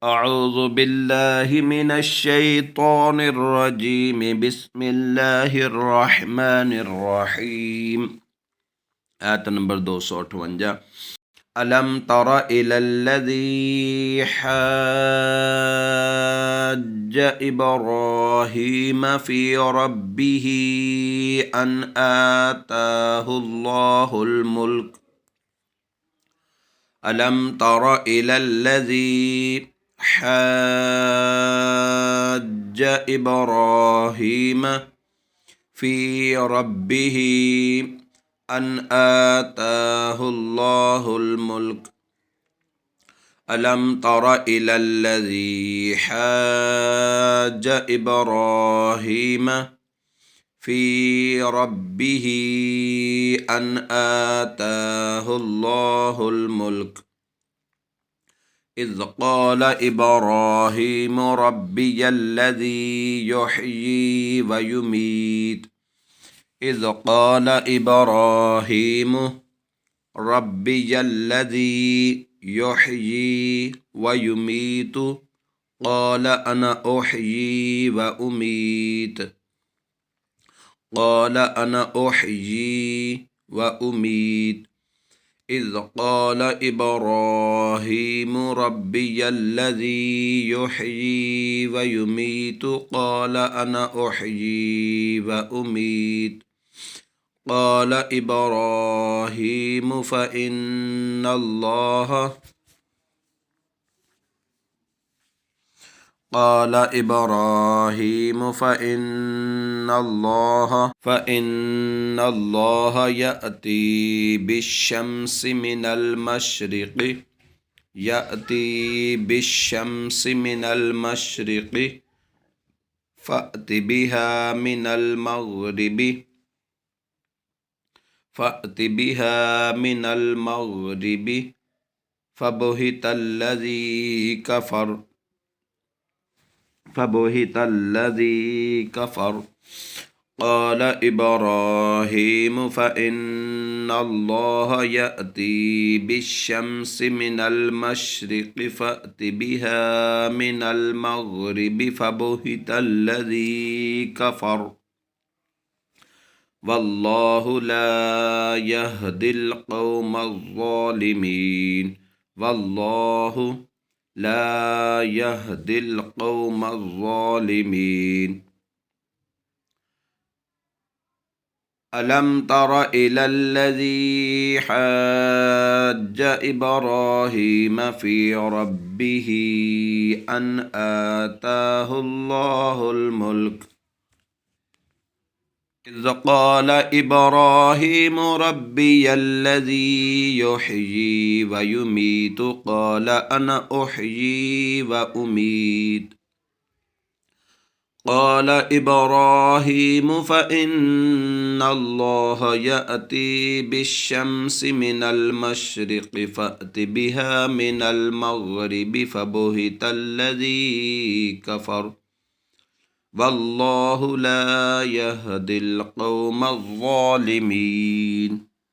أعوذ بالله من الشيطان الرجيم بسم الله الرحمن الرحيم आयत नंबर 258 अलम तरा इलल्लज़ी हज्ज इब्राहीम फ़ी रब्बिही अन आताहुल्लाहुल मुल्क अलम तरा इलल्लज़ी हज्ज इब्राहीम फ़ी रब्बिही अन आताहुल्लाहुल मुल्क अलम तरा इलल्लज़ी हज्ज इब्राहीम फ़ी रब्बिही अन आताहुल्लाहुल मुल्क इज़ क़ाल इब्राहीम रब्बियल्लज़ी युह्यी व युमीत इज़ क़ाल इब्राहीम रब्बियल्लज़ी युह्यी व युमीत क़ाल अना उह्यी व उमीत क़ाल अना उह्यी व उमीत इज़ क़ाल इब्राहीम रब्बियल्लज़ी युह्यी व युमीत क़ाल अना उह्यी व उमीत क़ाल इब्राहीम फ़इन्नल्लाह यअती बिश्शम्सि मिनल मशरिक़ि फ़अति बिहा मिनल मग़रिबि फ़बुहितल्लज़ी कफ़र क़ाल इब्राहीम फ़इन्नल्लाह यअती बिश्शम्सि मिनल मशरिक़ि फ़अति बिहा मिनल मग़रिबि फ़बुहितल्लज़ी कफ़र वल्लाहु ला यहदिल क़ौमज़्ज़ालिमीन वल्लाहु ला यहदिल क़ौमज़्ज़ालिमीन अलम तरा इलल्लज़ी हज्ज इब्राहीम फ़ी रब्बिही अन आताहुल्लाहुल मुल्क इज़ क़ाल इब्राहीम रब्बियल्लज़ी युह्यी व युमीत क़ाल अना उह्यी व उमीत क़ाल इब्राहीम फ़इन्नल्लाह यअती बिश्शम्सि मिनल मशरिक़ि फ़अति बिहा मिनल मग़रिबि फ़बुहितल्लज़ी कफ़र वल्लाहु ला यहदिल क़ौमज़्ज़ालिमीन।